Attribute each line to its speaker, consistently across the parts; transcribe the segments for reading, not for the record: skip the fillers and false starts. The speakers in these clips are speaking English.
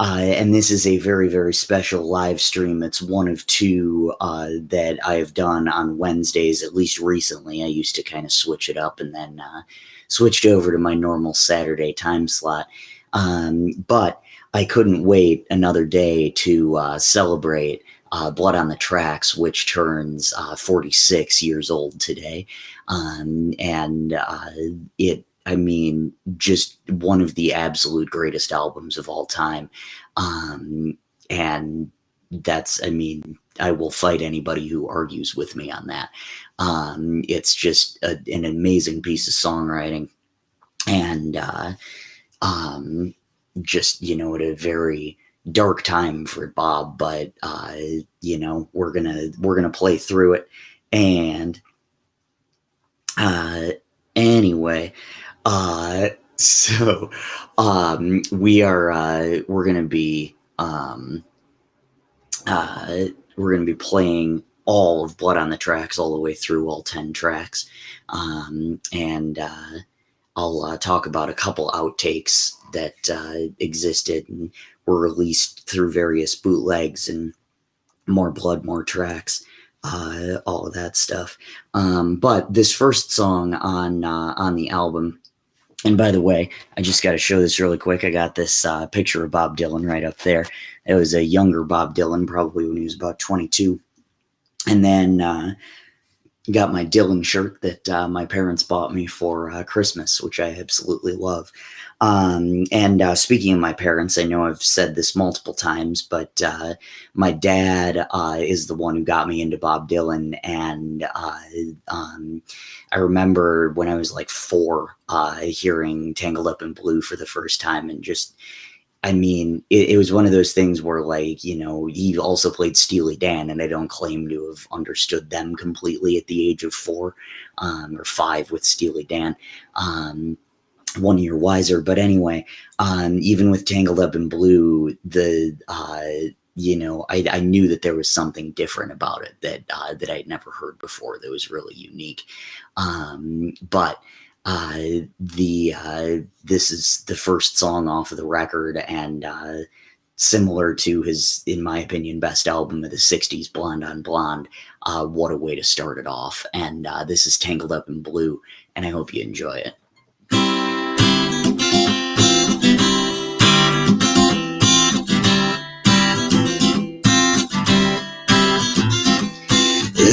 Speaker 1: And this is a very, very special live stream. It's one of two that I have done on Wednesdays, at least recently. I used to kind of switch it up and then switched over to my normal Saturday time slot. But I couldn't wait another day to celebrate Blood on the Tracks, which turns 46 years old today. I mean, just one of the absolute greatest albums of all time. And that's, I mean, I will fight anybody who argues with me on that. It's just an amazing piece of songwriting. And just, you know, at a very dark time for Bob, but you know, we're gonna play through it. And anyway, so we're gonna be playing all of Blood on the Tracks all the way through, all 10 tracks, and I'll talk about a couple outtakes that existed and were released through various bootlegs and more Blood, more tracks, all of that stuff. But this first song on the album, and by the way, I just got to show this really quick. I got this picture of Bob Dylan right up there. It was a younger Bob Dylan, probably when he was about 22. And then got my Dylan shirt that my parents bought me for Christmas, which I absolutely love. And speaking of my parents, I know I've said this multiple times, but my dad is the one who got me into Bob Dylan. And I remember when I was like 4, hearing Tangled Up in Blue for the first time, and just, I mean, it was one of those things where, like, you know, he also played Steely Dan, and I don't claim to have understood them completely at the age of 4 or 5 with Steely Dan. 1 year wiser. But anyway, even with Tangled Up in Blue, you know, I knew that there was something different about it that I'd never heard before that was really unique. But this is the first song off of the record, and similar to his, in my opinion, best album of the 60s, Blonde on Blonde. What a way to start it off. And this is Tangled Up in Blue, and I hope you enjoy it.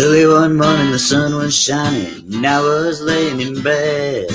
Speaker 1: Early one morning the sun was shining, and I was laying in bed,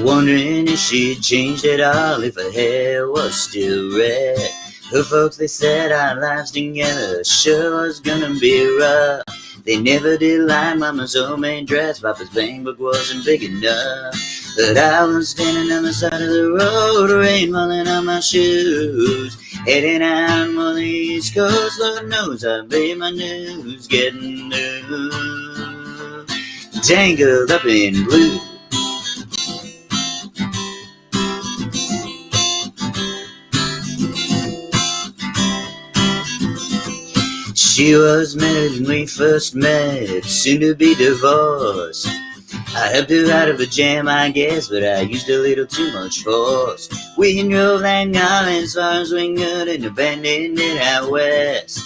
Speaker 1: wondering if she'd changed at all, if her hair was still red. Her folks, they said our lives together sure was gonna be rough. They never did like Mama's homemade dress, Papa's bank book wasn't big enough. But I was standing on the side of the road, rain falling on my shoes, heading out on the East Coast. Lord knows I've made my news, getting new, tangled up in blue. She was married when we first met, soon to be divorced. I helped her out of a jam, I guess, but I used a little too much force. We drove that car as far as we could and abandoned it out west.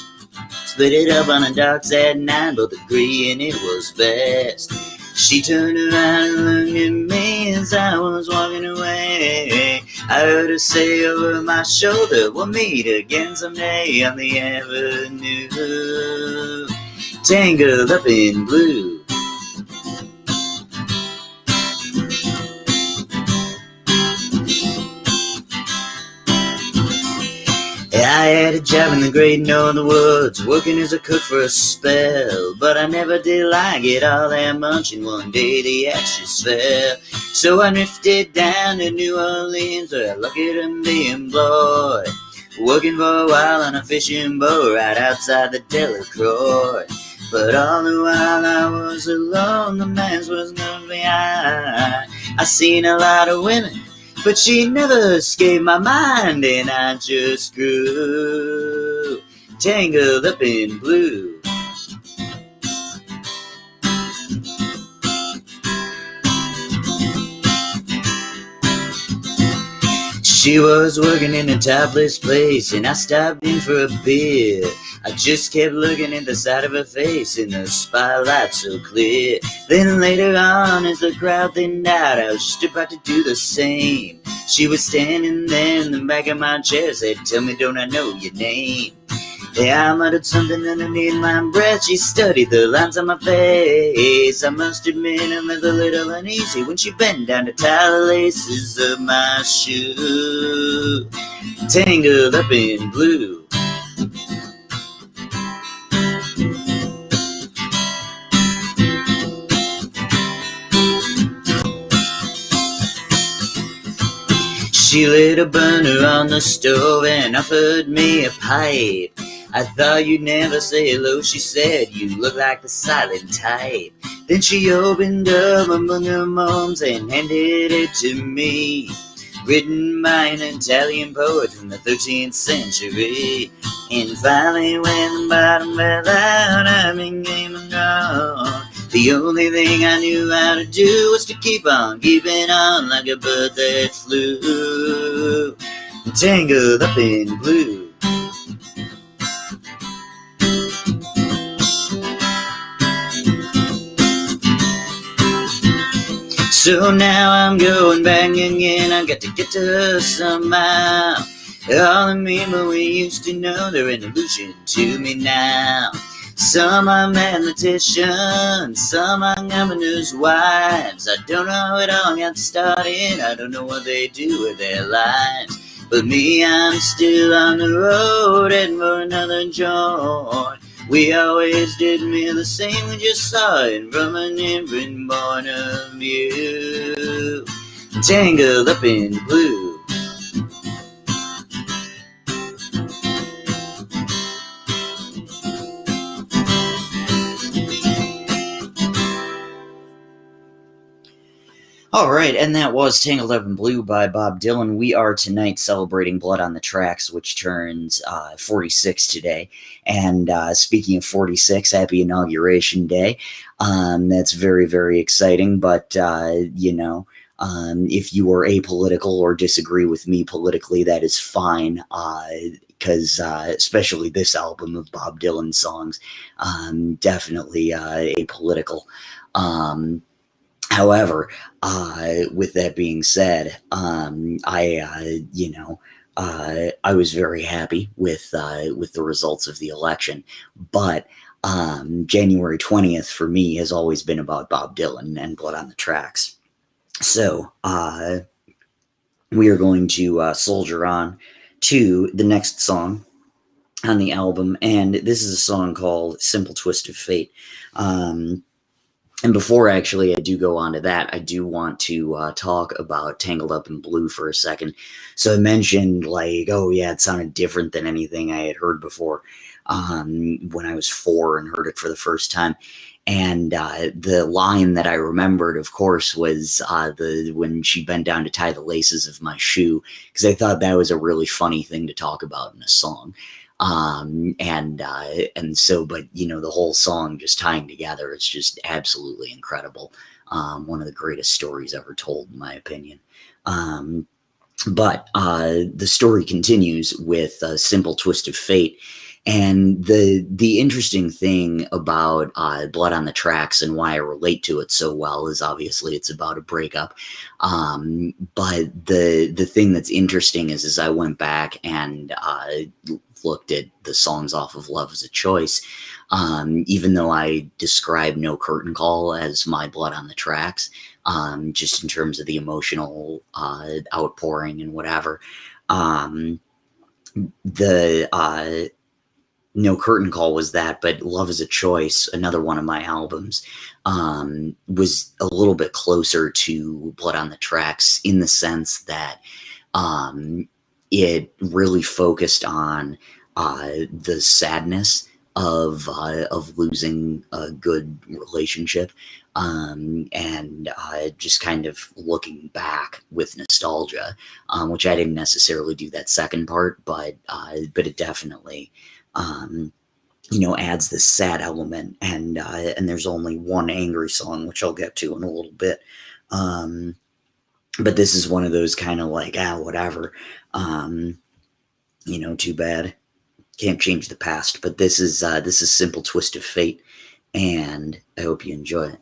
Speaker 1: Split it up on the docks at night, both agreeing it was best. She turned around and looked at me as I was walking away. I heard her say over my shoulder, we'll meet again someday on the avenue, tangled up in blue. I had a job in the great northern woods, working as a cook for a spell, but I never did like it all that much, and one day the ashes fell. So I drifted down to New Orleans, where I looked at a being boy, working for a while on a fishing boat right outside the Delacroix. But all the while I was alone, the man's was left behind. I seen a lot of women, but she never escaped my mind, and I just grew tangled up in blue. She was working in a topless place, and I stopped in for a beer. I just kept looking at the side of her face in the spotlight so clear. Then later on, as the crowd thinned out, I was just about to do the same. She was standing there in the back of my chair, said, "Tell me, don't I know your name?" Yeah, I muttered something underneath my breath. She studied the lines on my face. I must admit I'm a little uneasy when she bent down to tie the laces of my shoe, tangled up in blue. She lit a burner on the stove and offered me a pipe. I thought you'd never say hello, she said, you look like the silent type. Then she opened up among her moms and handed it to me, written by an Italian poet from the 13th century. And finally when the bottom fell out, I became a gone. The only thing I knew how to do was to keep on keeping on like a bird that flew, tangled up in blue. So now I'm going back again, I got to get to her somehow. All the people we used to know, they're an illusion to me now. Some are mathematicians, some are governors' wives. I don't know how it all got started, I don't know what they do with their lives. But me, I'm still on the road, heading for another joint. We always did me the same, we just saw it from a different point of view, tangled up in blue. All right, and that was Tangled Up in Blue by Bob Dylan. We are tonight celebrating Blood on the Tracks, which turns 46 today. And speaking of 46, happy Inauguration Day. That's very, very exciting. But, if you are apolitical or disagree with me politically, that is fine. Because especially this album of Bob Dylan songs, definitely apolitical. However, with that being said, I was very happy with the results of the election, but January 20th for me has always been about Bob Dylan and Blood on the Tracks. So we are going to soldier on to the next song on the album, and this is a song called "Simple Twist of Fate." And before actually I do go on to that, I do want to talk about Tangled Up in Blue for a second. So I mentioned like, oh yeah, it sounded different than anything I had heard before when I was 4 and heard it for the first time. And the line that I remembered, of course, was when she bent down to tie the laces of my shoe, because I thought that was a really funny thing to talk about in a song. And so, but the whole song just tying together, it's just absolutely incredible. One of the greatest stories ever told, in my opinion. But the story continues with a Simple Twist of Fate. And the interesting thing about Blood on the Tracks and why I relate to it so well is obviously it's about a breakup. But the thing that's interesting is I went back and looked at the songs off of Love is a Choice, even though I describe No Curtain Call as my Blood on the Tracks, just in terms of the emotional outpouring and whatever. No Curtain Call was that, but Love is a Choice, another one of my albums, was a little bit closer to Blood on the Tracks in the sense that it really focused on the sadness of losing a good relationship, and just kind of looking back with nostalgia, which I didn't necessarily do that second part, but it definitely adds this sad element, and there's only one angry song, which I'll get to in a little bit. But this is one of those kind of like, whatever. Too bad. Can't change the past. But this is Simple Twist of Fate, and I hope you enjoy it.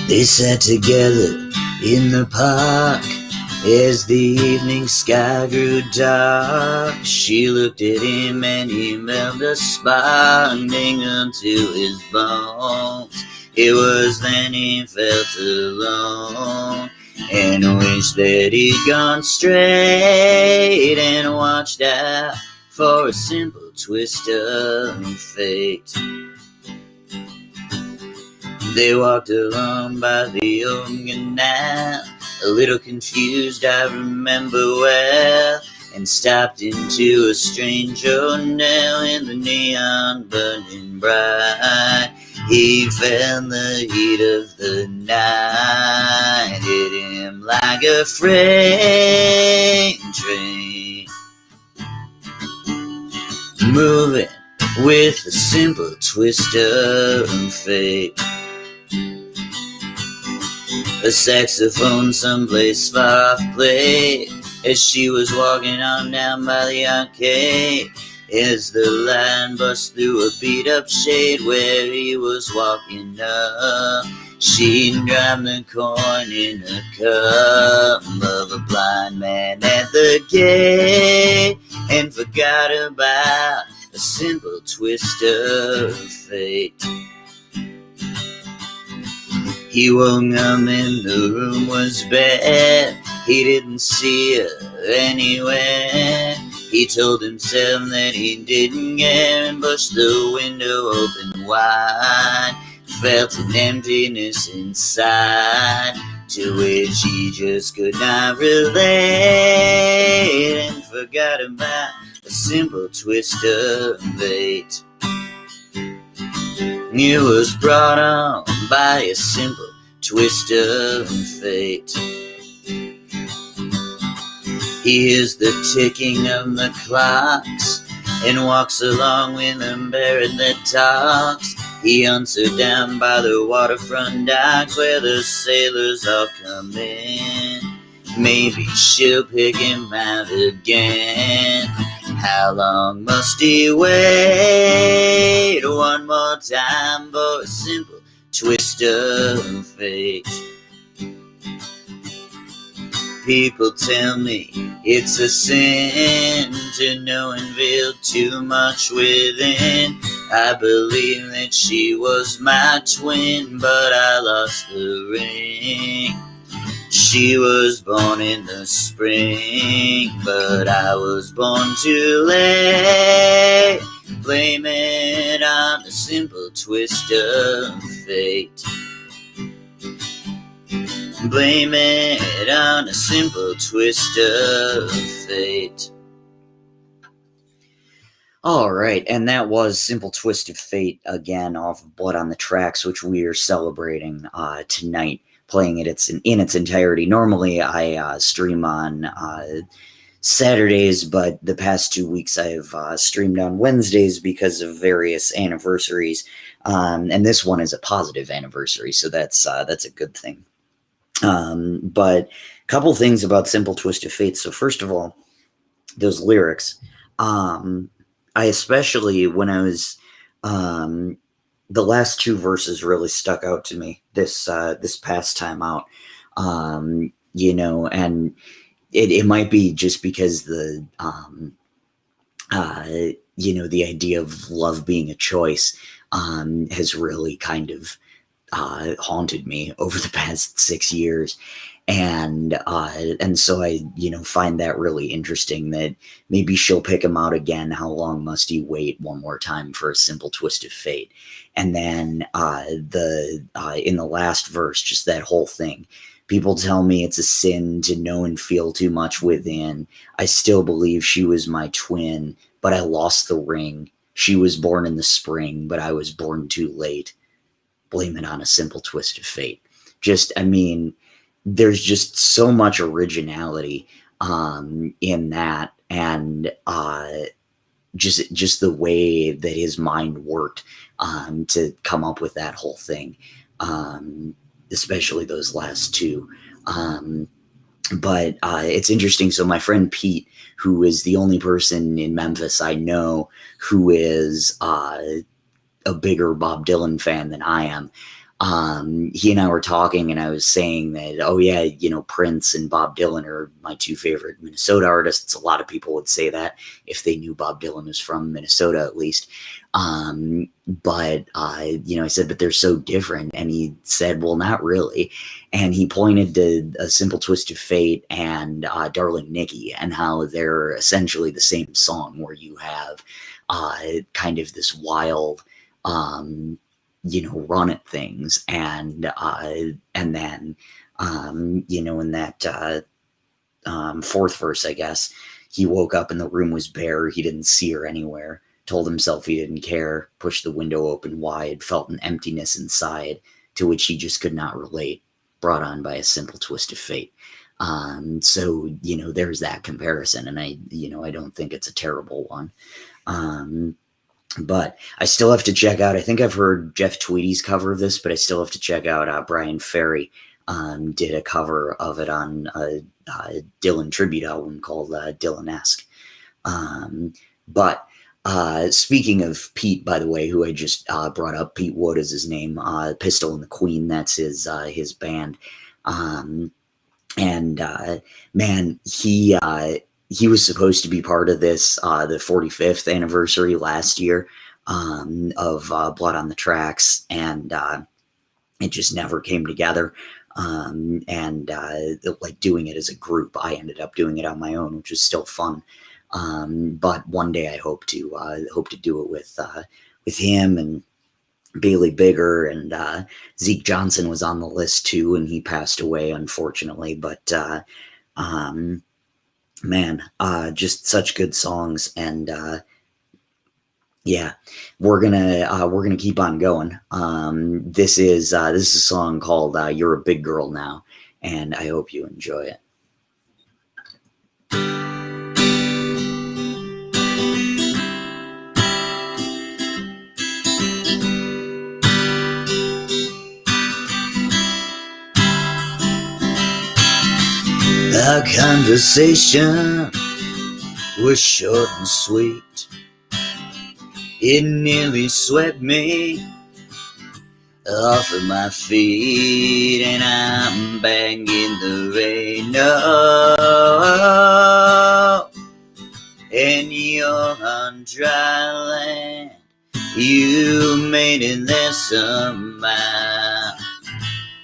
Speaker 1: They sat together in the park as the evening sky grew dark. She looked at him and he felt a spark mingle to his bones. It was then he felt alone and wished that he'd gone straight and watched out for a simple twist of fate. They walked along by the old canal, a little confused, I remember well, and stopped into a strange hotel in the neon burning bright. He felt the heat of the night hit him like a freight train, moving with a simple twist of fate. A saxophone someplace far off played as she was walking on down by the arcade, as the line bust through a beat up shade where he was walking up. She dropped the coin in a cup of a blind man at the gate and forgot about a simple twist of fate. He woke up and the room was bare. He didn't see her anywhere. He told himself that he didn't care and pushed the window open wide. Felt an emptiness inside to which he just could not relate, and forgot about a simple twist of fate. It was brought on by a simple twist of fate. He hears the ticking of the clocks and walks along with a parrot that talks. He hunts her down by the waterfront docks where the sailors all come in. Maybe she'll pick him out again. How long must he wait? One more time for a simple twist of fate. People tell me it's a sin to know and feel too much within. I believe that she was my twin, but I lost the ring. She was born in the spring, but I was born too late. Blame it on a simple twist of fate. Blame it on a simple twist of fate. All right, and that was Simple Twist of Fate, again, off of Blood on the Tracks, which we are celebrating tonight, playing it in its entirety. Normally, I stream on Saturdays, but the past 2 weeks I've streamed on Wednesdays because of various anniversaries, and this one is a positive anniversary, so that's a good thing. But a couple things about Simple Twist of Fate. So first of all, those lyrics. I especially, when I was, the last two verses really stuck out to me this past time out, and it might be just because the idea of love being a choice has really kind of haunted me over the past 6 years. And so I, find that really interesting, that maybe she'll pick him out again. How long must he wait one more time for a simple twist of fate? And then in the last verse, just that whole thing. People tell me it's a sin to know and feel too much within. I still believe she was my twin, but I lost the ring. She was born in the spring, but I was born too late. Blame it on a simple twist of fate. Just, I mean, there's just so much originality in that, and just the way that his mind worked to come up with that whole thing, especially those last two. But it's interesting. So my friend Pete, who is the only person in Memphis I know who is a bigger Bob Dylan fan than I am, he and I were talking, and I was saying that, oh yeah, you know, Prince and Bob Dylan are my two favorite Minnesota artists. A lot of people would say that if they knew Bob Dylan was from Minnesota, at least. But you know, I said, but they're so different, and he said, well, not really. And he pointed to A Simple Twist of Fate and Darling Nikki, and how they're essentially the same song, where you have kind of this wild, you know, run at things, and then you know, in that fourth verse, I guess, he woke up and the room was bare. He didn't see her anywhere. Told himself he didn't care. Pushed the window open wide. Felt an emptiness inside, to which he just could not relate. Brought on by a simple twist of fate. So you know, there's that comparison, and you know, I don't think it's a terrible one. But I still have to check out, I think I've heard Jeff Tweedy's cover of this, but I still have to check out Brian Ferry did a cover of it on a Dylan tribute album called Dylan-esque. But speaking of Pete, by the way, who I just brought up, Pete Wood is his name, Pistol and the Queen, that's his band. Man, he was supposed to be part of this, the 45th anniversary last year of Blood on the Tracks, and it just never came together. Like doing it as a group, I ended up doing it on my own, which was still fun. But one day I hope to do it with him and Bailey Bigger, and Zeke Johnson was on the list too, and he passed away, unfortunately. But man, just such good songs, and yeah, we're gonna keep on going. This is a song called "You're a Big Girl Now," and I hope you enjoy it. Our conversation was short and sweet. It nearly swept me off of my feet, and I'm back in the rain. Oh, and you're on dry land. You made it there somehow.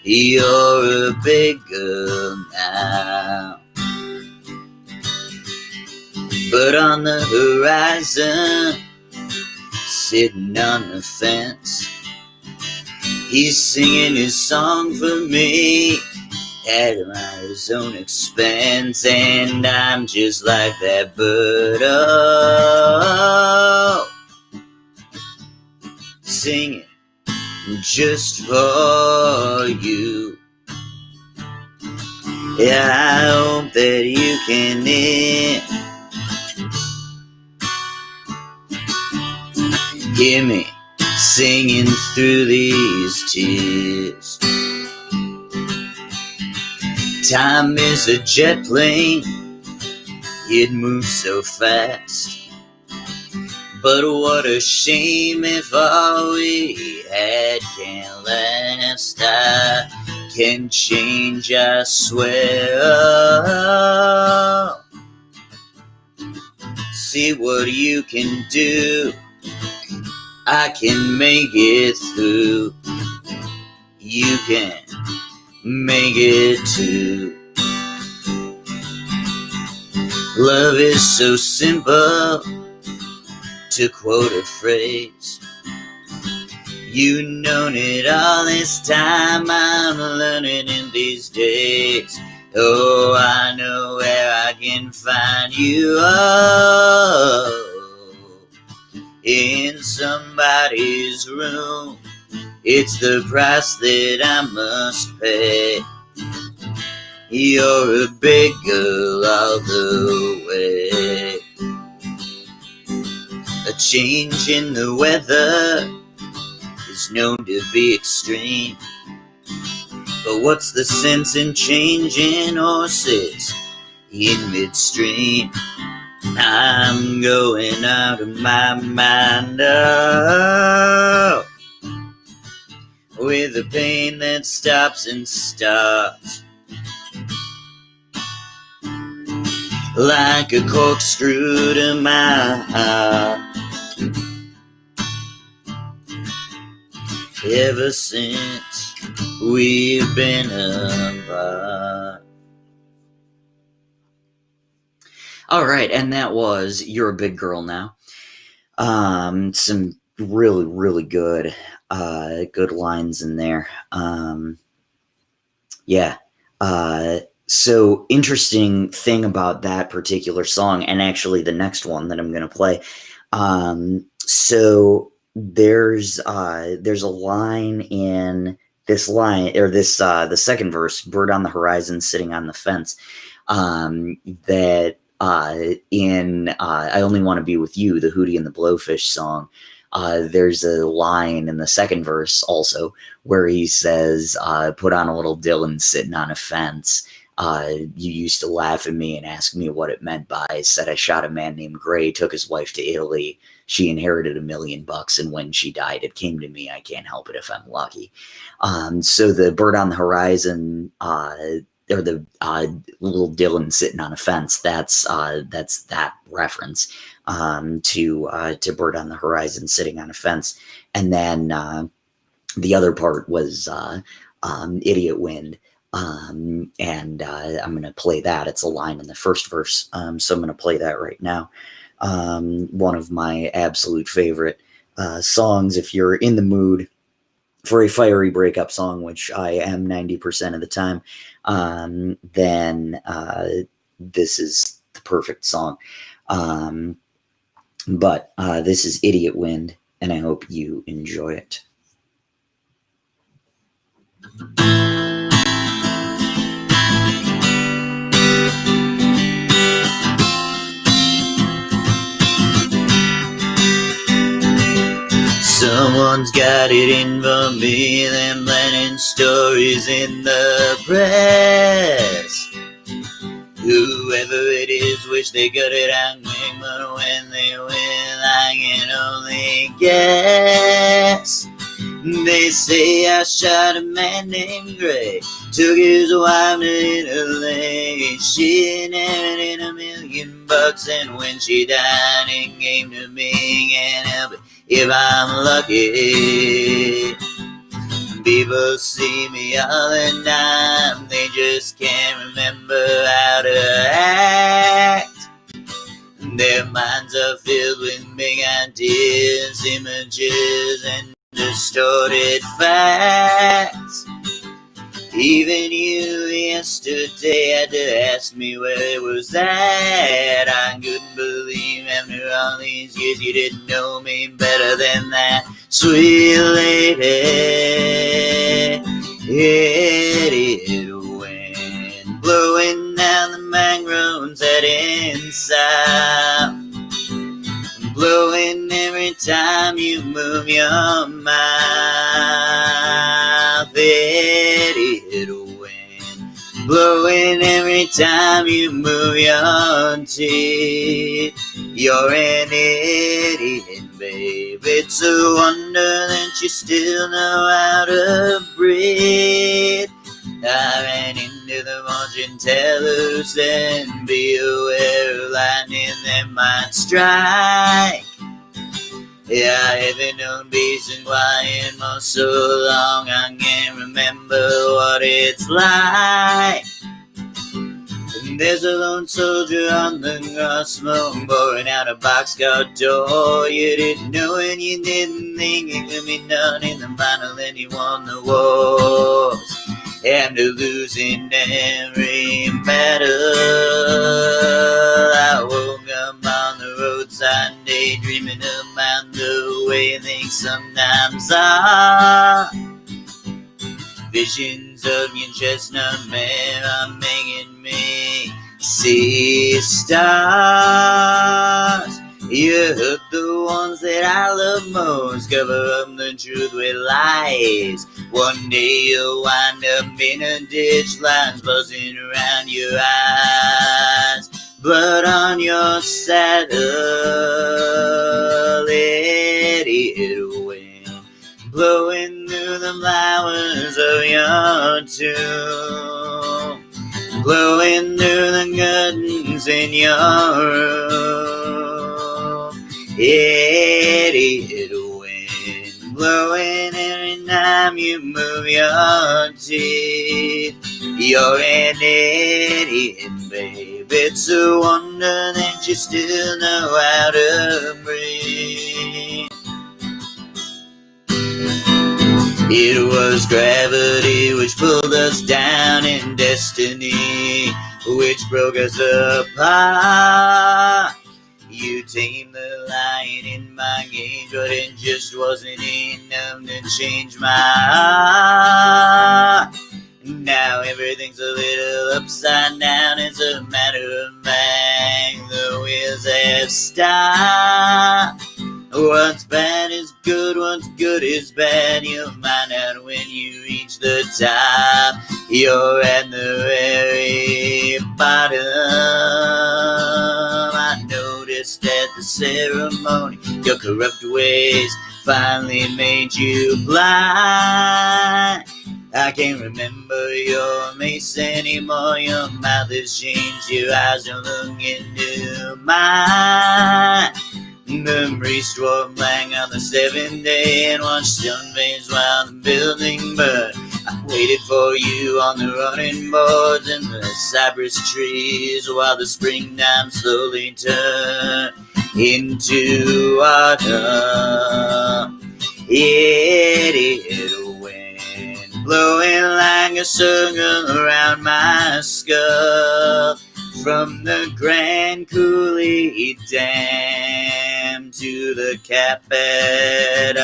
Speaker 1: You're a big girl now. But on the horizon, sitting on the fence, he's singing his song for me at his own expense, and I'm just like that bird, oh, singing just for you. Yeah, I hope that you can hear me singing through these tears. Time is a jet plane, it moves so fast. But what a shame if all we had can't last. I can change, I swear. Oh, see what you can do. I can make it through. You can make it too. Love is so simple, to quote a phrase. You've known it all this time, I'm learning in these days. Oh, I know where I can find you. Oh, in somebody's room. It's the price that I must pay. You're a big girl all the way. A change in the weather is known to be extreme, but what's the sense in changing horses in midstream? I'm going out of my mind, oh, with a pain that stops and starts, like a corkscrew to my heart. Ever since we've been apart. All right, and that was You're a Big Girl Now. Some really, really good lines in there. So interesting thing about that particular song, and actually the next one that I'm going to play. So there's a line in this line, or this the second verse, "Bird on the horizon, sitting on the fence," that in "I Only Want to Be With You," the Hootie and the Blowfish song. There's a line in the second verse also where he says, "Put on a little Dylan sitting on a fence. You used to laugh at me and ask me what it meant by. Said I shot a man named Gray, took his wife to Italy. She inherited $1 million, and when she died, it came to me. I can't help it if I'm lucky." So the bird on the horizon, or the little Dylan sitting on a fence, that's that reference to Bird on the Horizon sitting on a fence. And then the other part was Idiot Wind. And I'm going to play that. It's a line in the first verse. So I'm going to play that right now. One of my absolute favorite songs, if you're in the mood for a fiery breakup song, which I am 90% of the time, then this is the perfect song. But this is Idiot Wind, and I hope you enjoy it. Someone's got it in for me, them planning stories in the press. Whoever it is, wish they got it on me, but when they will, I can only guess. They say I shot a man named Gray, took his wife to Italy. She inherited $1 million, and when she died, it came to me. Can't help it if I'm lucky. People see me all the time, they just can't remember how to act. Their minds are filled with big ideas, images, and distorted facts. Even you yesterday had to ask me where it was at. I couldn't believe after all these years you didn't know me better than that. Sweet lady, idiot wind, blowing down the mangroves heading south, blowing every time you move your mouth. Idiot wind, blowing every time you move your teeth. You're an idiot, babe. It's a wonder that you still know how to breathe. I ran into the fortune teller, said, be aware of lightning that might strike. Yeah, I haven't known peace and quiet for so long, I can't remember what it's like. And there's a lone soldier on the cross, smoke pouring out a boxcar door. You didn't know and you didn't think it could be done in the final, and you won the wars. After losing every battle, I woke up on the roadside daydreaming about the way things sometimes are. Visions wings of your chestnut mare are making me see stars. You hurt the ones that I love most, cover up the truth with lies. One day you'll wind up in a ditch, lines buzzing around your eyes. Blood on your saddle, let it wind, blowing through the flowers of your tomb, blowing through the curtains in your room. Idiot wind, blowing every time you move your teeth. You're an idiot, babe. It's a wonder that you still know how to breathe. It was gravity which pulled us down, and destiny which broke us apart. You tamed the lion in my cage, but it just wasn't enough to change my heart. Now everything's a little upside down. It's a matter of fact, the wheels have stopped. What's bad is good, what's good is bad. You'll find out when you reach the top. You're at the very bottom. I noticed at the ceremony your corrupt ways finally made you blind. I can't remember your face anymore. Your mouth has changed, your eyes don't look into mine. The priest wore black on the seventh day and watched sunbeams while the building burned. I waited for you on the running boards and the cypress trees while the springtime slowly turned into autumn. Idiot wind, blowing like a circle around my skull. From the Grand Coulee Dam to the Capitol.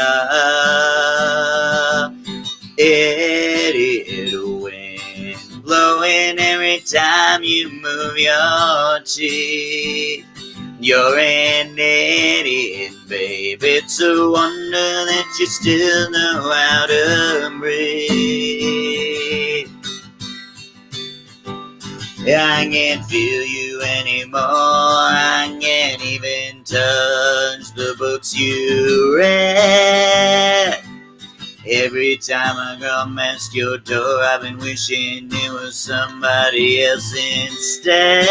Speaker 1: Idiot wind, blowing every time you move your teeth. You're an idiot, babe. It's a wonder that you still know how to breathe. I can't feel you anymore. I can't even touch the books you read. Every time I come past your door, I've been wishing it was somebody else instead.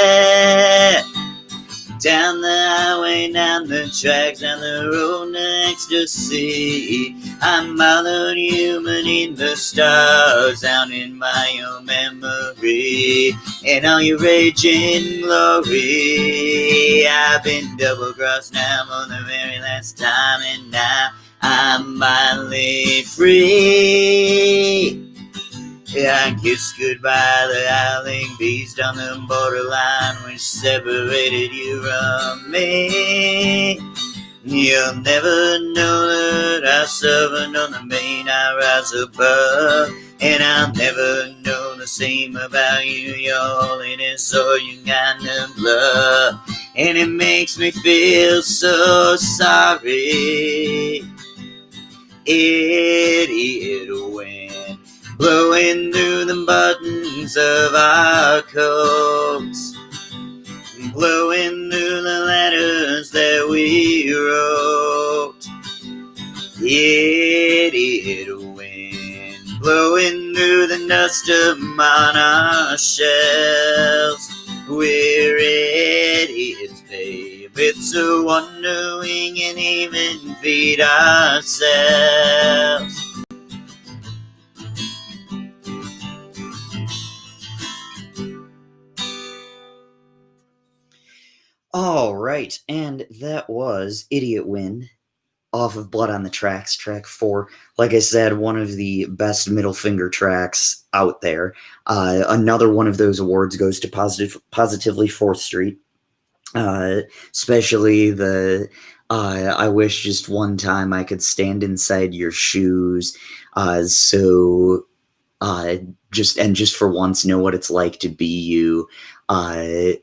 Speaker 1: Down the highway, down the tracks, down the road to ecstasy. I'm bothered human in the stars, down in my own memory. And all your raging glory. I've been double-crossed now for the very last time, and now I'm finally free. I kissed goodbye the howling beast on the borderline which separated you from me. You'll never know that I suffered on the main I rise above, and I'll never know the same about you, your holiness, or your kind of love. And it makes me feel so sorry. Idiot wind, blowing through the buttons of our coats, blowing through the letters that we wrote. Idiot wind, blowing through the dust on our shelves. We're idiots, babe. It's a wonder we can even feed ourselves. All right, and that was Idiot Wind off of Blood on the Tracks, track 4. Like I said, one of the best middle finger tracks out there. Another one of those awards goes to Positively 4th Street, especially the I wish just one time I could stand inside your shoes. So just for once know what it's like to be you, or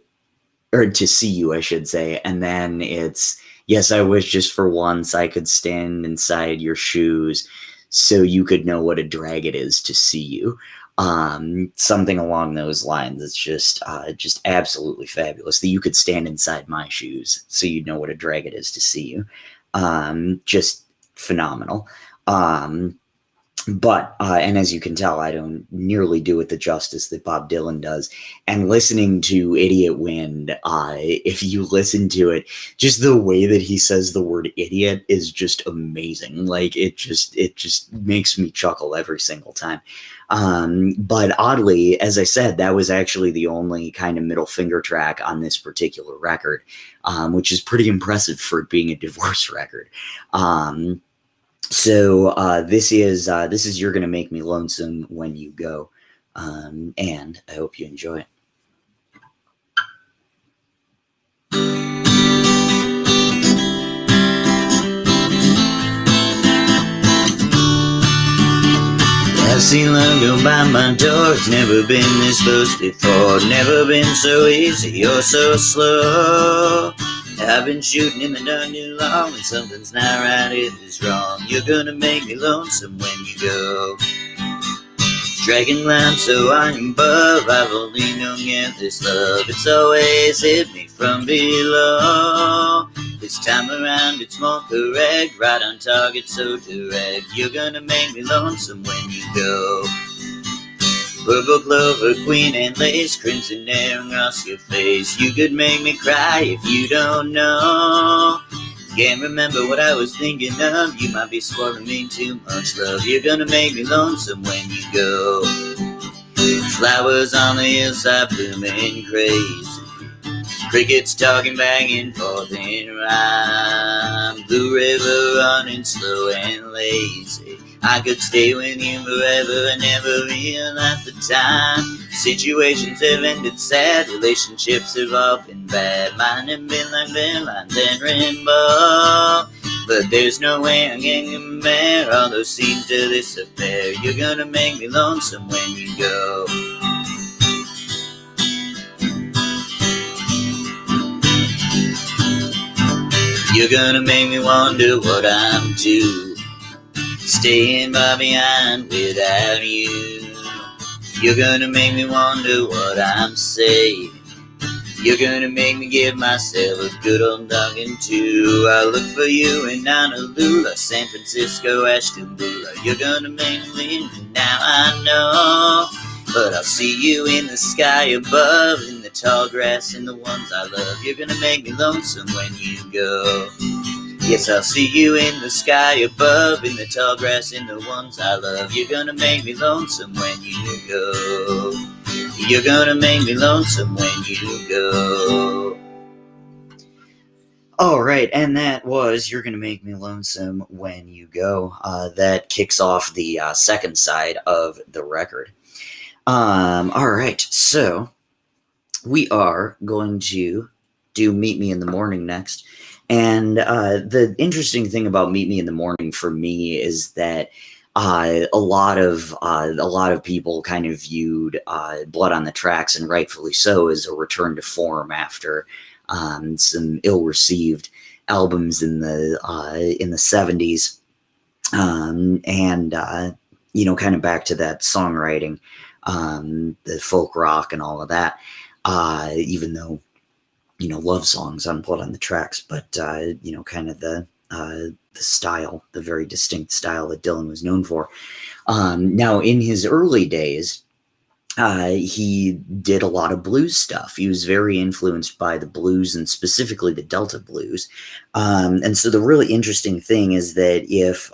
Speaker 1: to see you, I should say. And then it's, yes, I wish just for once I could stand inside your shoes so you could know what a drag it is to see you. Something along those lines. It's just absolutely fabulous that you could stand inside my shoes so you'd know what a drag it is to see you. Just phenomenal. But and as you can tell, I don't nearly do it the justice that Bob Dylan does. And listening to Idiot Wind, if you listen to it, just the way that he says the word idiot is just amazing. Like it just makes me chuckle every single time. But oddly, as I said, that was actually the only kind of middle finger track on this particular record, which is pretty impressive for it being a divorce record. So this is You're Gonna Make Me Lonesome When You Go, and I hope you enjoy it. I've seen love go by my door. It's never been this close before. Never been so easy or so slow. I've been shooting in the dark too long, and something's not right, it is wrong. You're gonna make me lonesome when you go. Dragging line so I'm above, I've only known yet this love. It's always hit me from below. This time around it's more correct, right on target, so direct. You're gonna make me lonesome when you go. Purple clover, queen and lace, crimson hair across your face. You could make me cry if you don't know. Can't remember what I was thinking of. You might be swallowing me too much love. You're gonna make me lonesome when you go. Flowers on the hillside blooming crazy. Crickets talking back and forth in rhyme. Blue river running slow and lazy. I could stay with you forever and never realize the time. Situations have ended sad, relationships have all been bad. Mine have been like their lines and rainbow. But there's no way I can compare all those scenes to this affair. You're gonna make me lonesome when you go. You're gonna make me wonder what I'm due. Staying far behind without you. You're gonna make me wonder what I'm saying. You're gonna make me give myself a good old talking to. I look for you in Honolulu, San Francisco, Ashtabula. You're gonna make me leave now, I know. But I'll see you in the sky above, in the tall grass, in the ones I love. You're gonna make me lonesome when you go. Yes, I'll see you in the sky above, in the tall grass, in the ones I love. You're gonna make me lonesome when you go. You're gonna make me lonesome when you go. All right, and that was You're Gonna Make Me Lonesome When You Go. That kicks off the second side of the record. All right, so we are going to do Meet Me in the Morning next. And the interesting thing about Meet Me in the Morning for me is that a lot of people kind of viewed Blood on the Tracks, and rightfully so, as a return to form after some ill-received albums in the 70s, and kind of back to that songwriting, the folk rock and all of that. Even though love songs on Blood on the Tracks, but kind of the style, the very distinct style that Dylan was known for. Now, in his early days, he did a lot of blues stuff. He was very influenced by the blues, and specifically the Delta blues. And so the really interesting thing is that if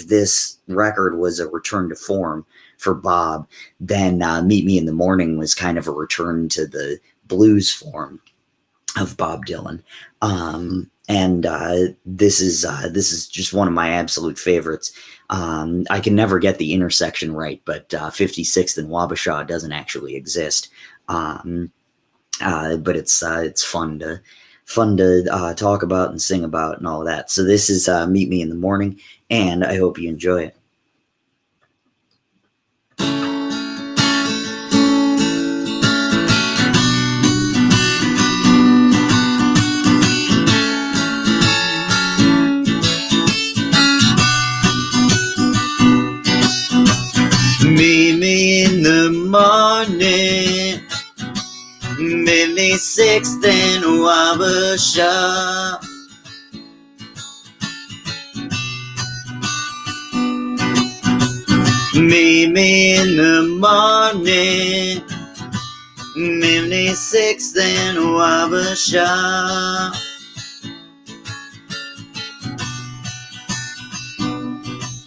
Speaker 1: this record was a return to form for Bob, then Meet Me in the Morning was kind of a return to the blues form of Bob Dylan. And this is just one of my absolute favorites. I can never get the intersection right, but 56th and Wabasha doesn't actually exist. But it's fun to talk about and sing about and all of that. So this is Meet Me in the Morning, and I hope you enjoy it. 46th and Wabasha. Meet me in the morning, 56th and Wabasha.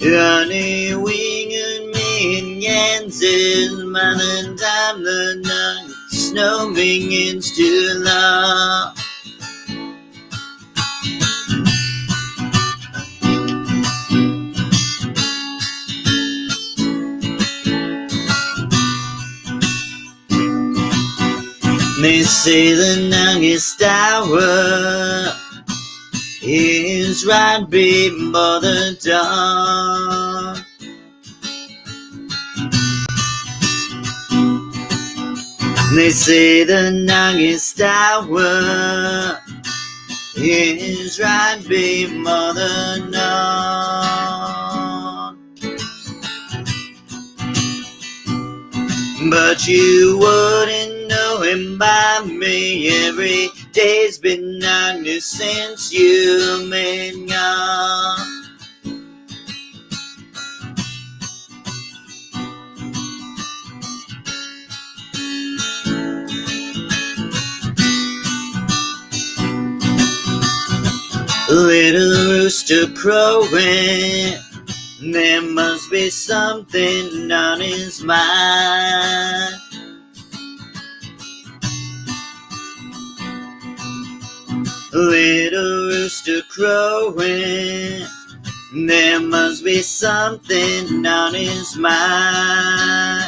Speaker 1: Honey, winged me in Kansas, man, time the night, snow begins to lie. They say the youngest hour is right before the dawn. They say the youngest hour is right before the dawn. But you wouldn't know him by me. Every day's been darkness since you've been gone. Little rooster crowing, there must be something on his mind. Little rooster crowing, there must be something on his mind.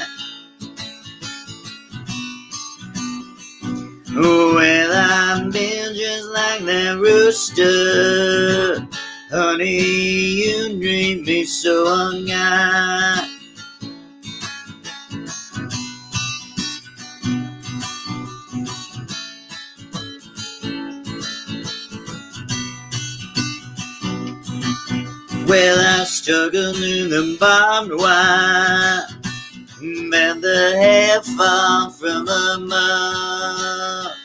Speaker 1: Well, I've been just like that rooster. Honey, you dream me so unkind. Well, I struggled through the barbed wire, met the hair fall from above.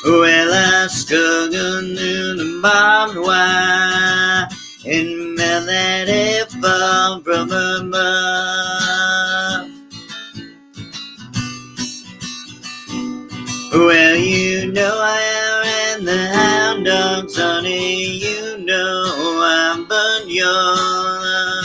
Speaker 1: Well, I struggled through the barbed wire and met that hair fall from above. Well, you know I ran the hound dogs, honey, you know I burned your love.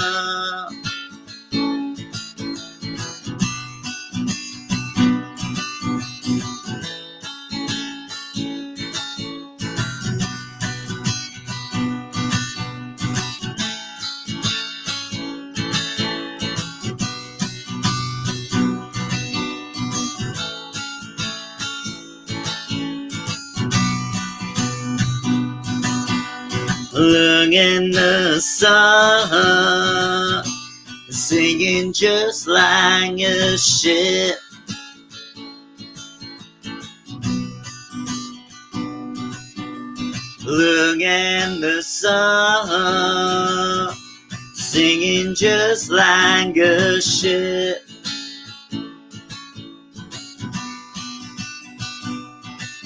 Speaker 1: Look at the sun, singing just like a ship. Look at the sun, singing just like a ship.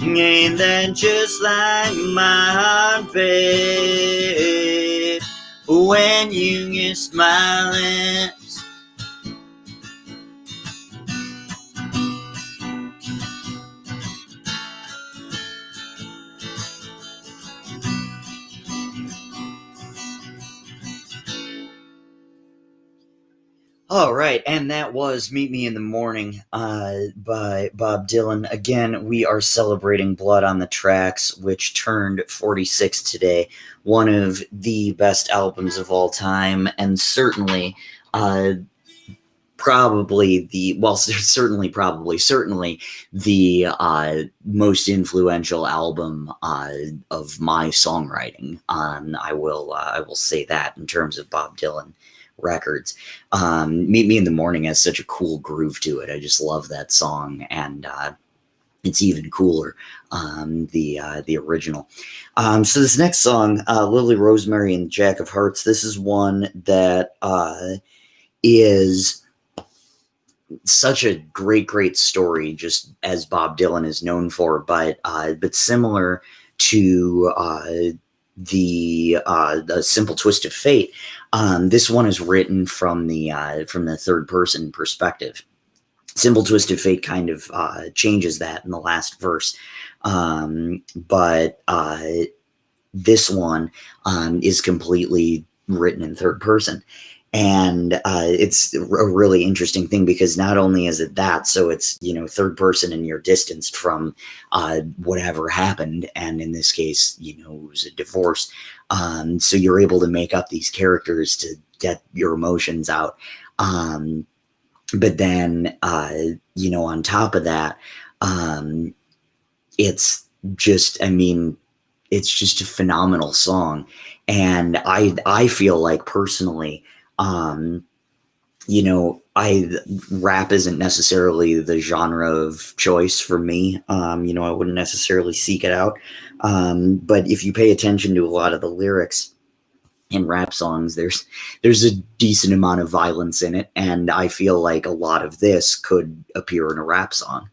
Speaker 1: Ain't that just like my heart, babe, when you kiss my lips? All right, and that was Meet Me in the Morning by Bob Dylan. Again, we are celebrating Blood on the Tracks, which turned 46 today. One of the best albums of all time, and certainly certainly the most influential album of my songwriting. I will say that in terms of Bob Dylan records. Meet Me in the Morning has such a cool groove to it. I just love that song, and it's even cooler, the original. So this next song, Lily Rosemary and the Jack of Hearts, this is one that is such a great story, just as Bob Dylan is known for, but similar to the Simple Twist of Fate, this one is written from the third person perspective. Simple Twist of Fate kind of changes that in the last verse, but this one is completely written in third person. And it's a really interesting thing, because not only is it that, so it's, third person and you're distanced from whatever happened. And in this case, it was a divorce. So you're able to make up these characters to get your emotions out. But then, on top of that, it's just, it's just a phenomenal song. And I feel like personally, rap isn't necessarily the genre of choice for me. I wouldn't necessarily seek it out. But if you pay attention to a lot of the lyrics in rap songs, there's a decent amount of violence in it. And I feel like a lot of this could appear in a rap song.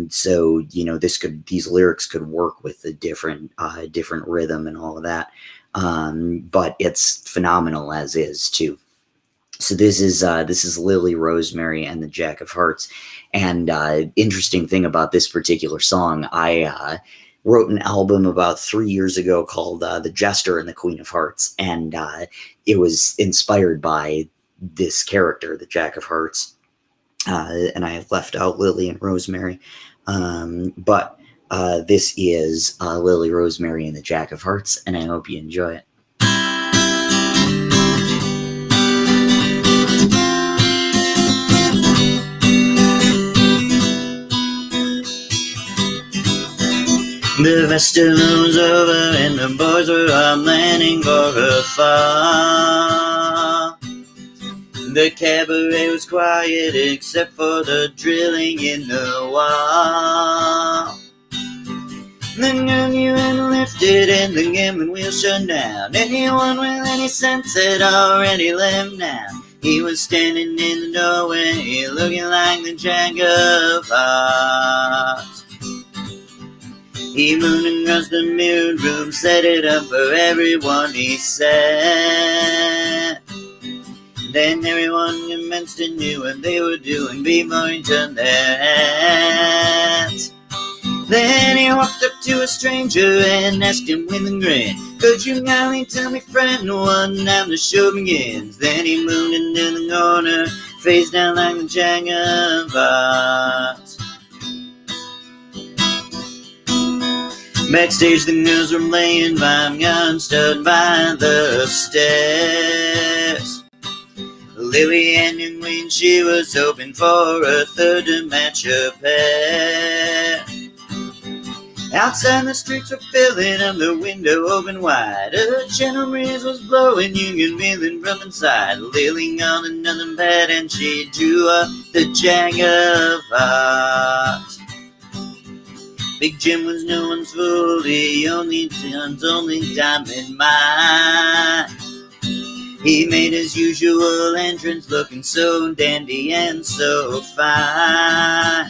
Speaker 1: So, these lyrics could work with a different rhythm and all of that. But it's phenomenal as is too. So this is Lily Rosemary and the Jack of Hearts. And interesting thing about this particular song, I wrote an album about 3 years ago called The Jester and the Queen of Hearts. And it was inspired by this character, the Jack of Hearts. And I left out Lily and Rosemary. But this is Lily Rosemary and the Jack of Hearts, and I hope you enjoy it. The festival was over and the boys were all planning for a fall. The cabaret was quiet except for the drilling in the wall. The gun had lifted and the gambling wheel shut down. Anyone with any sense had already left now. He was standing in the doorway looking like the Jack of Hearts. He moved across the mirrored room, set it up for everyone, he said. Then everyone commenced and knew what they were doing before he turned their heads. Then he walked up to a stranger and asked him with a grin, "Could you kindly tell me, friend, what time the show begins?" Then he moved into the corner, face down like the Jack of Hearts. Backstage the girls were playing, 5 guns stood by the stairs. Lily and Queen, she was hoping for a third to match her pair. Outside the streets were filling up, the window open wide. A gentle breeze was blowing, you could feel it from inside. Lily got another pad and she drew up the Jack of Hearts. Big Jim was no one's fool, he only diamond mine. He made his usual entrance looking so dandy and so fine.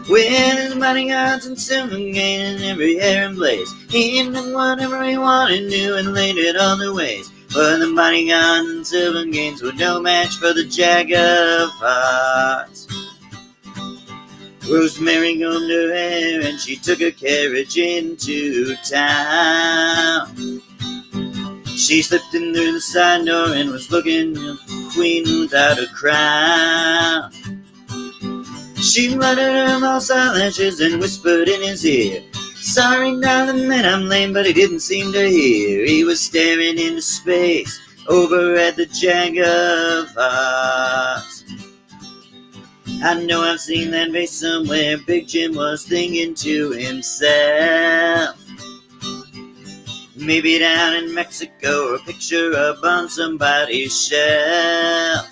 Speaker 1: With his bodyguards and silver gain and every hair in place, he did whatever he wanted to and laid it all the ways. But the bodyguards and silver gains were no match for the Jack of Hearts. Rosemary combed her hair and she took her carriage into town. She slipped in through the side door and was looking at the queen without a crown. She fluttered her false eyelashes and whispered in his ear, "Sorry, darling, that I'm lame," but he didn't seem to hear. He was staring into space over at the Jack of Hearts. "I know I've seen that face somewhere," Big Jim was thinking to himself. "Maybe down in Mexico, or a picture up on somebody's shelf."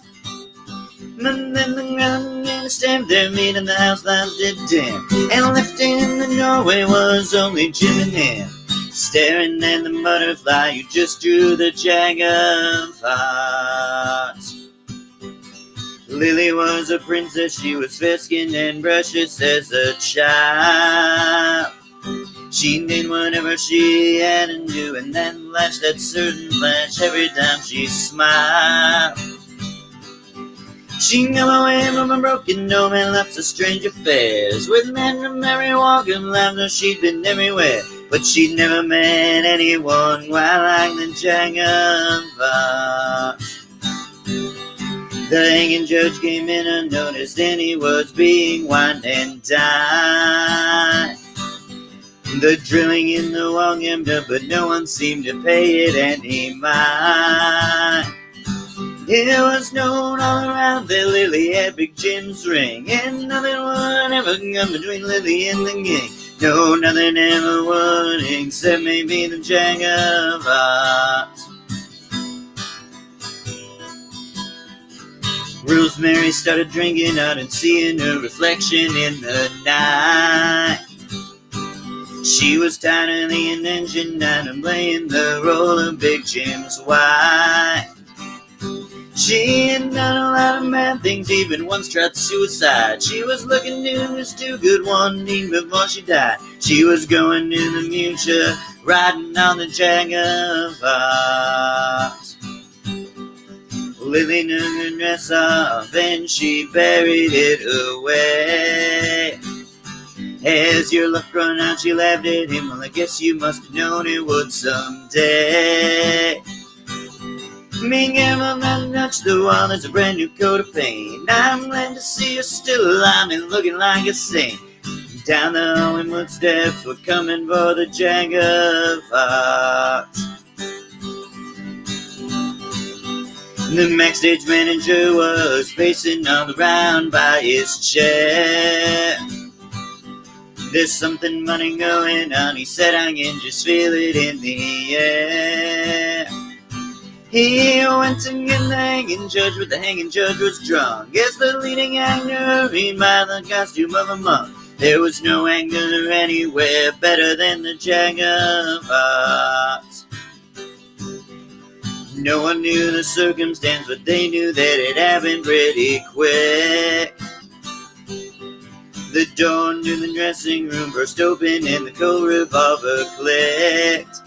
Speaker 1: But then the ground began to stamp their meat and the house lights did dim, and left in the doorway was only Jim and him, staring at the butterfly who just drew the Jack of Hearts. Lily was a princess, she was fair-skinned and precious as a child. She did whatever she had to do, and then flashed that certain flash every time she smiled. She came away from a broken home and lots of strange affairs, with men from every walk of life, though she'd been everywhere. But she'd never met anyone quite like the Jack of Hearts. The hanging judge came in unnoticed, and he was being wined and dined. The drilling in the wall gimmed up, but no one seemed to pay it any mind. It was known all around that Lily had Big Jim's ring, and nothing would ever come between Lily and the gang. No, nothing ever would, except maybe the Jack of Hearts. Rosemary started drinking out and seeing her reflection in the night. She was tired of the engine night and playing the role of Big Jim's wife. She had done a lot of bad things, even once tried suicide. She was looking to just do good one thing before she died. She was going to the future, riding on the Jack of Hearts. Lily took her dress off and she buried it away. As your luck run out, she laughed at him. Well, I guess you must have known it would someday. Being careful not to touch the wall, there's a brand new coat of paint. I'm glad to see her still alive and looking like a saint. Down the hallway footsteps were coming for the Jack of Hearts. The backstage manager was pacing all around by his chair. There's something funny going on, he said, I can just feel it in the air. He went to get the hanging judge, but the hanging judge was drunk. As the leading actor hurried by the costume of a monk. There was no anger anywhere better than the Jack of Hearts. No one knew the circumstance, but they knew that it happened pretty quick. The door to the dressing room burst open and the cold revolver clicked.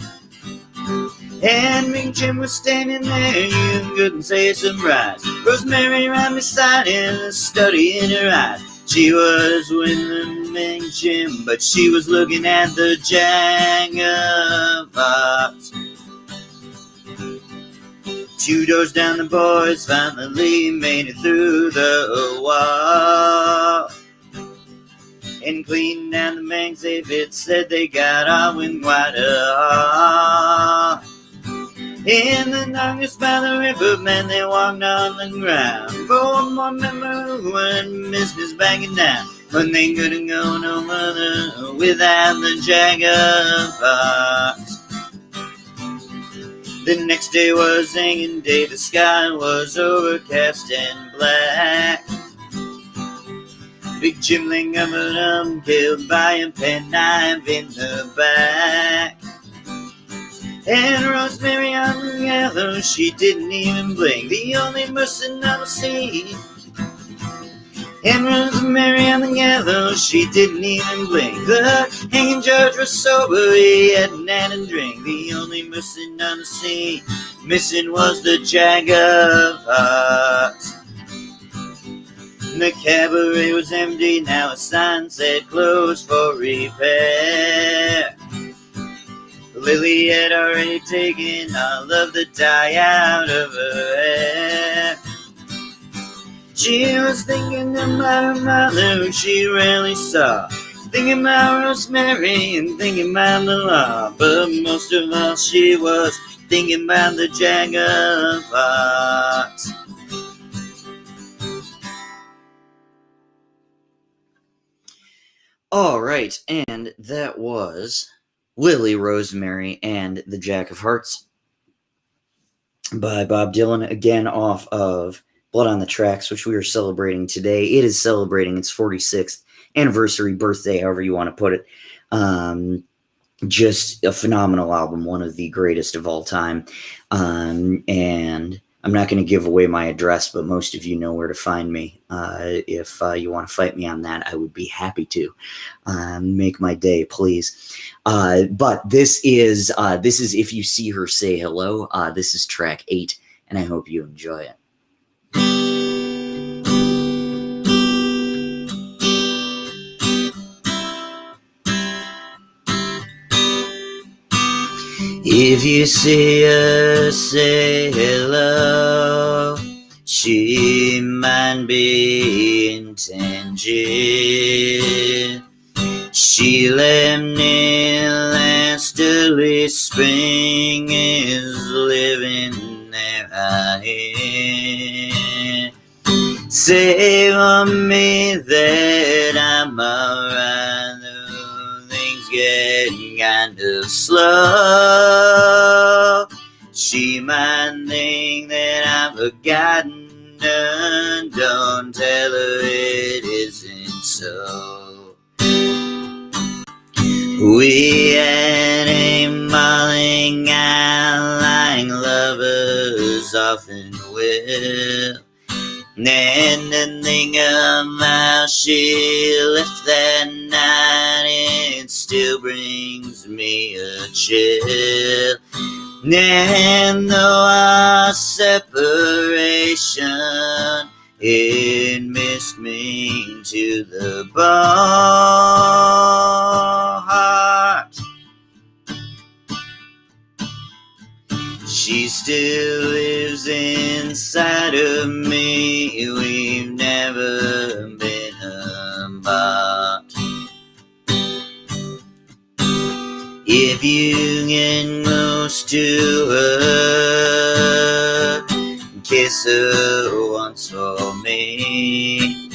Speaker 1: And Big Jim was standing there, you couldn't say a surprise. Rosemary ran beside him, a study in her eyes. She was with the Big Jim, but she was looking at the Jack of Hearts. 2 doors down, the boys finally made it through the wall and cleaned down the bank safe. It said they got off with quite a haul. In the darkness by the river, man, they walked on the ground. For one more member who had missed his backing down, but they couldn't go no further without the Jack of Hearts. The next day was hanging day, the sky was overcast and black. Big Jim lay covered up, killed by a penknife in the back. And Rosemary on the gallows, she didn't even blink, the only person I was seeing. And Rosemary on the gallows, she didn't even blink. The hanging judge was sober, he hadn't had a drink. The only person on the scene missing was the Jack of Hearts. The cabaret was empty, now a sign said closed for repair. Lily had already taken all of the dye out of her hair. She was thinking about her mother, who she rarely saw, thinking about Rosemary and thinking about the law. But most of all, she was thinking about the Jack of Hearts. All right, and that was Lily, Rosemary, and the Jack of Hearts by Bob Dylan, again off of Blood on the Tracks, which we are celebrating today. It is celebrating its 46th anniversary, birthday, however you want to put it. Just a phenomenal album, one of the greatest of all time. And I'm not going to give away my address, but most of you know where to find me. If you want to fight me on that, I would be happy to. Make my day, please. But this is If You See Her, Say Hello. This is track 8, and I hope you enjoy it. If you see her, say hello. She might be in Tangier. She left me last early spring, is living there, I hear. Say for me that I'm alright, though things get kind of slow. She might think that I've forgotten her. Don't tell her it isn't so. We had a mulling eye like lovers often will. And to think of how she left that night, it still brings me a chill. And though our separation, it missed me to the bone. She still lives inside of me. We've never been apart. If you get close to her, kiss her once for me.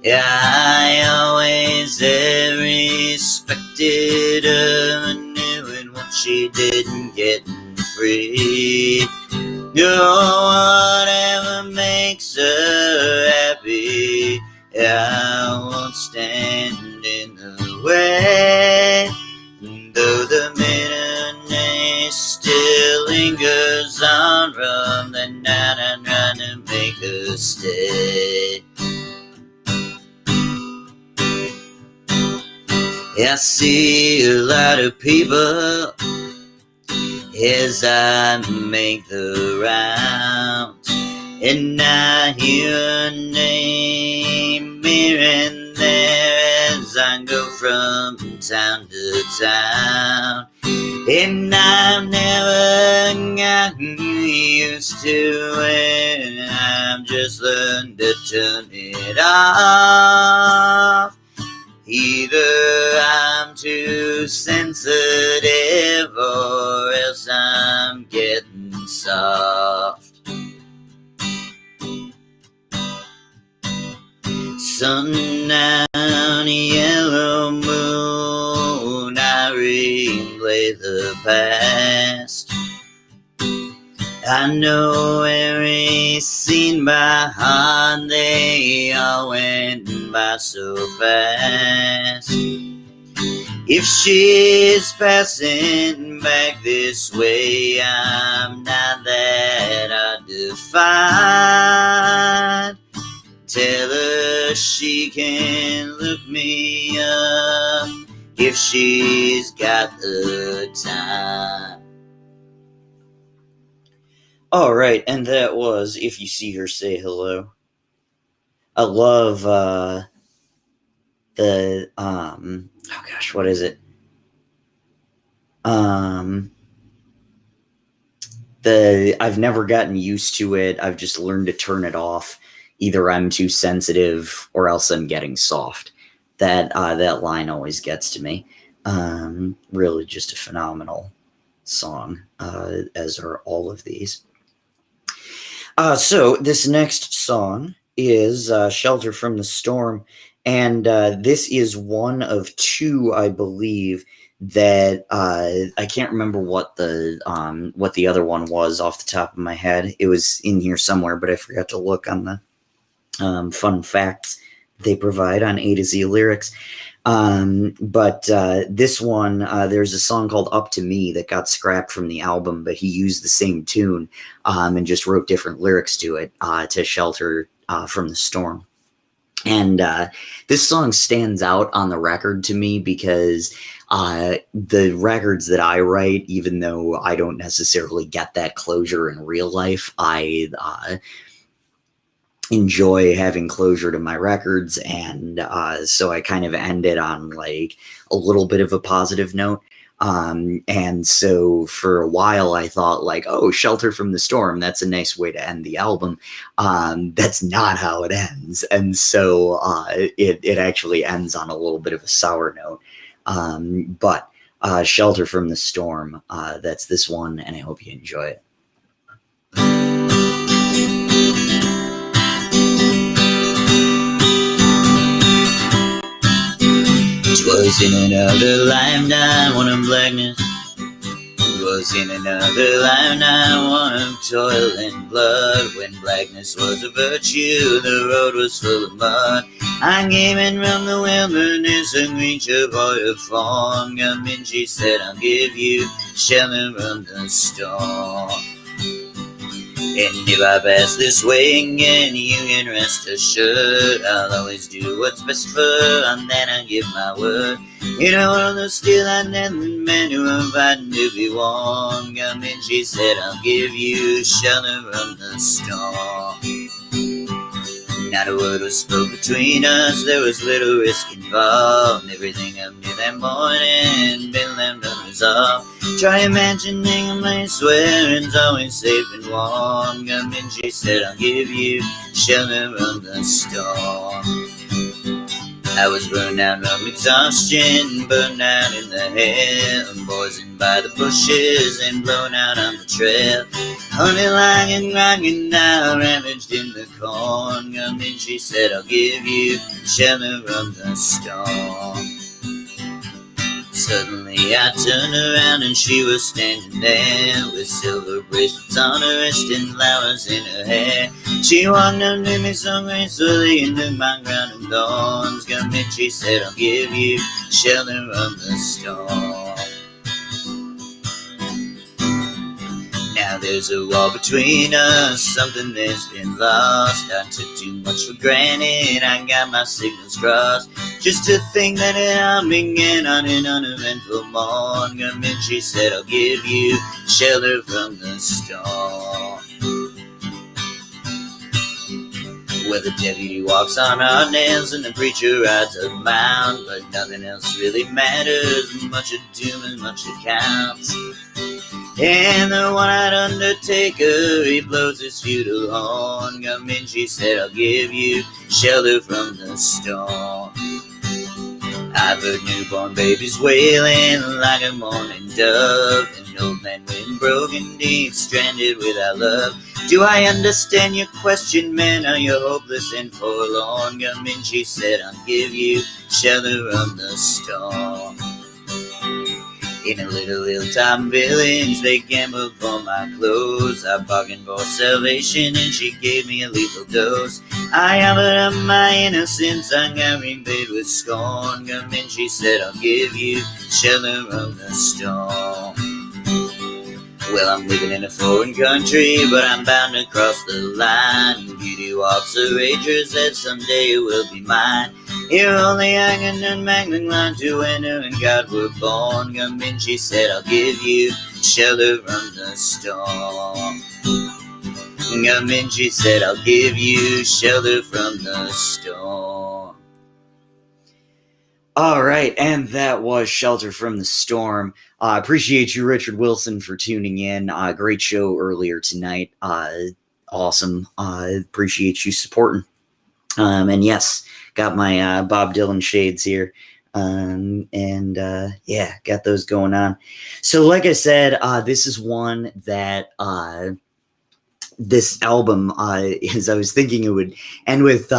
Speaker 1: I always have respected her, knowing what she didn't get free. Oh, whatever makes her happy, I won't stand in the way. Though the bitterness still lingers on from the night I'm trying to make her stay. I see a lot of people as I make the rounds, and I hear her name here and there as I go from town to town. And I've never gotten used to it, I've just learned to turn it off. Either I'm too sensitive or else I'm getting soft. Sundown, yellow moon, I replay the past. I know every scene by heart, they all went by so fast. If she's passing back this way, I'm not that hard to find. Tell her she can look me up if she's got the time. All right, and that was If You See Her, Say Hello. I love the oh gosh, what is it? I've never gotten used to it. I've just learned to turn it off. Either I'm too sensitive or else I'm getting soft. That line always gets to me. Really just a phenomenal song, as are all of these. So this next song is Shelter from the Storm, and this is one of two, I believe, that I can't remember what the other one was off the top of my head. It was in here somewhere, but I forgot to look on the fun facts they provide on A to Z Lyrics. But this one, there's a song called Up to Me that got scrapped from the album, but he used the same tune and just wrote different lyrics to it to Shelter from the Storm. And this song stands out on the record to me because the records that I write, even though I don't necessarily get that closure in real life, I enjoy having closure to my records, and so I kind of ended on like a little bit of a positive note. And so for a while I thought like, oh, Shelter from the Storm, that's a nice way to end the album. That's not how it ends. And so it actually ends on a little bit of a sour note. But Shelter from the Storm, that's this one, and I hope you enjoy it. 'Twas in another lifetime, one of blackness. 'Twas in another lifetime, one of toil and blood. When blackness was a virtue, the road was full of mud. I came in from the wilderness and reached a boy of form. Come in, she said, I'll give you shelter from the storm. And if I pass this way again, you can rest assured I'll always do what's best for her, and then I give my word. In a world of steel and then men who are fighting to be warm. Come in, she said, I'll give you shelter from the storm. Not a word was spoke between us, there was little risk involved. Everything I knew that morning, been left unresolved. Try imagining a place where it's always safe and warm. Come in, she said, I'll give you shelter from the storm. I was burned out from exhaustion, burned out in the hair, poisoned by the bushes and blown out on the trail. Honey lying, rocking now, ravaged in the corn. Come in, she said, I'll give you shelter from the storm. Suddenly I turned around and she was standing there with silver bracelets on her wrist and flowers in her hair. She walked up to me so gracefully and took my crown of thorns. Come in, she said, I'll give you shelter from the storm. Now there's a wall between us, something that's been lost. I took too much for granted, I got my signals crossed. Just to think that it all began on an uneventful morn. Come in, she said, I'll give you shelter from the storm. Where the deputy walks on our nails and the preacher rides a mount, but nothing else really matters, much of doom and much accounts. And the one-eyed undertaker, he blows his futile horn. Come in, she said, I'll give you shelter from the storm. I've heard newborn babies wailing like a mourning dove, and old men with broken deeds, stranded without love. Do I understand your question, man? Are you hopeless and forlorn? Come in, she said, I'll give you shelter from the storm. In a little hilltop village, they gambled for my clothes. I bargained for salvation and she gave me a lethal dose. I offered up my innocence, I got repaid with scorn. Come in, she said, I'll give you shelter from the storm. Well, I'm living in a foreign country, but I'm bound to cross the line. Beauty walks a ranger, said someday it will be mine. Here only hanging and mangling line to enter, and God were born. Come in, she said, I'll give you shelter from the storm. Come in, she said, I'll give you shelter from the storm. All right, and that was Shelter from the Storm. Appreciate you, Richard Wilson, for tuning in. Great show earlier tonight. Awesome. Appreciate you supporting. And yes, got my Bob Dylan shades here. Yeah, got those going on. So like I said, this is one that this album, as I was thinking it would end with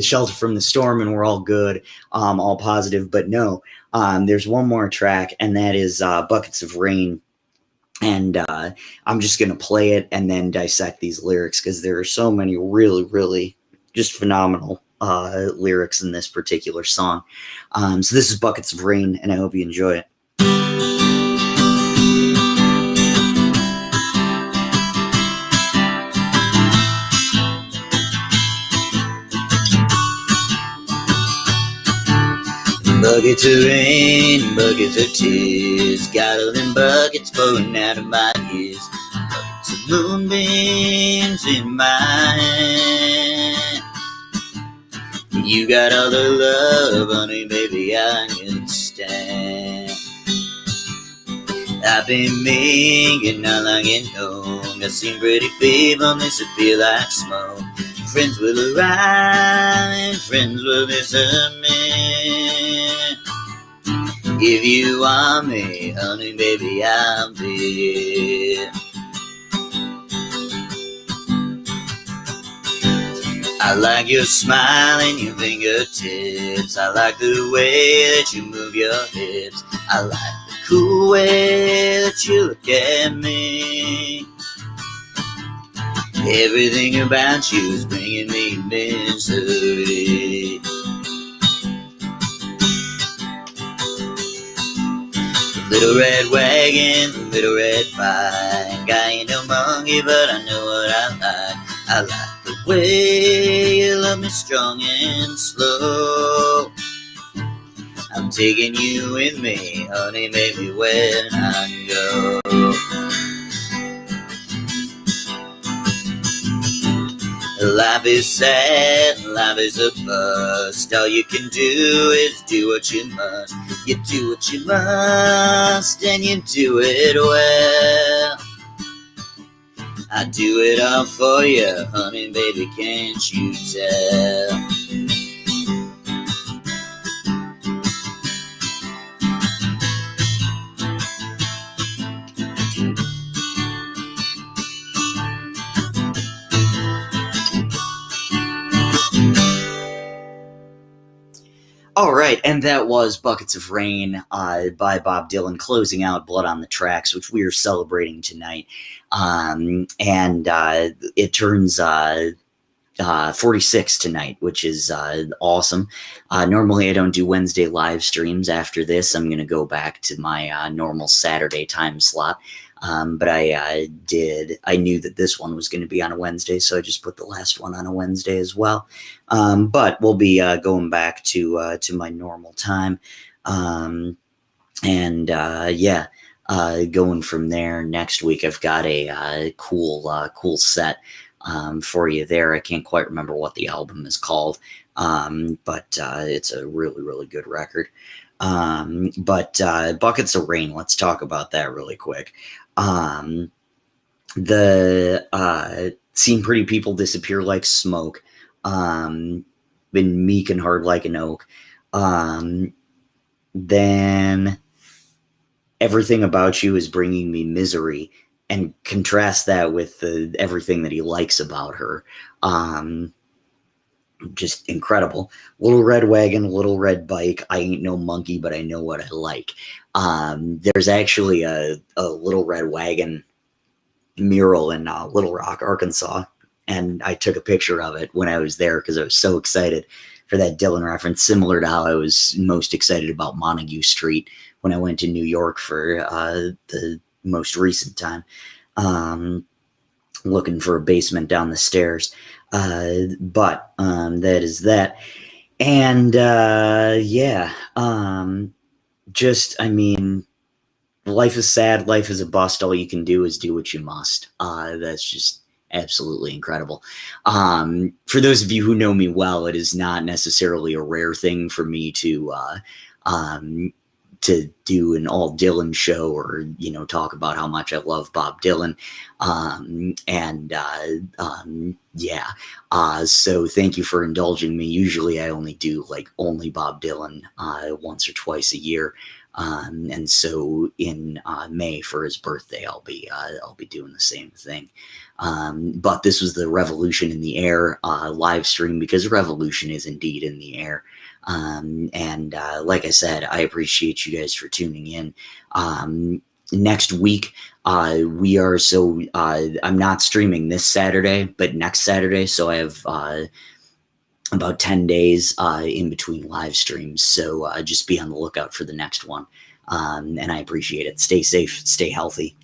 Speaker 1: Shelter from the Storm and we're all good, all positive, but no, there's one more track, and that is Buckets of Rain. And I'm just going to play it and then dissect these lyrics because there are so many really, really just phenomenal lyrics in this particular song. So this is Buckets of Rain, and I hope you enjoy it. Buckets of rain, buckets of tears, got all them buckets pouring out of my ears. Buckets of moonbeams in my hand. You got all the love, honey, baby, I understand. I've been making not long and long. I've seen pretty people disappear like smoke. Friends will arrive and friends will disappear. If you want me, honey, baby, I'll be here. I like your smile and your fingertips. I like the way that you move your hips. I like the cool way that you look at me. Everything about you is bringing me misery. Little red wagon, little red bike. I ain't no monkey, but I know what I like. I like the way you love me strong and slow. I'm taking you with me, honey, baby, when I go. Life is sad, life is a bust. All you can do is do what you must. You do what you must, and you do it well. I do it all for you, honey, baby, can't you tell? All right, and that was Buckets of Rain by Bob Dylan, closing out Blood on the Tracks, which we are celebrating tonight. It turns 46 tonight, which is awesome. Normally I don't do Wednesday live streams. After this, I'm going to go back to my normal Saturday time slot. But I knew that this one was going to be on a Wednesday, so I just put the last one on a Wednesday as well. But we'll be going back to my normal time. Going from there. Next week I've got a cool set for you there. I can't quite remember what the album is called, but it's a really, really good record. Buckets of Rain, let's talk about that really quick. Seen pretty people disappear like smoke. Been meek and hard like an oak. Then everything about you is bringing me misery, and contrast that with everything that he likes about her. Just incredible. Little red wagon, little red bike. I ain't no monkey, but I know what I like. There's actually a little red wagon mural in Little Rock, Arkansas, and I took a picture of it when I was there because I was so excited for that Dylan reference, similar to how I was most excited about Montague Street when I went to New York for the most recent time, looking for a basement down the stairs. But that is that. And life is sad, life is a bust. All you can do is do what you must. That's just absolutely incredible. For those of you who know me well, it is not necessarily a rare thing for me to do an all Dylan show or, talk about how much I love Bob Dylan. So thank you for indulging me. Usually I only do only Bob Dylan once or twice a year. And so in May for his birthday, I'll be doing the same thing. But this was the Revolution in the Air live stream, because revolution is indeed in the air. Like I said, I appreciate you guys for tuning in. Next week, I'm not streaming this Saturday, but next Saturday. So I have about 10 days in between live streams. So just be on the lookout for the next one. And I appreciate it. Stay safe, stay healthy.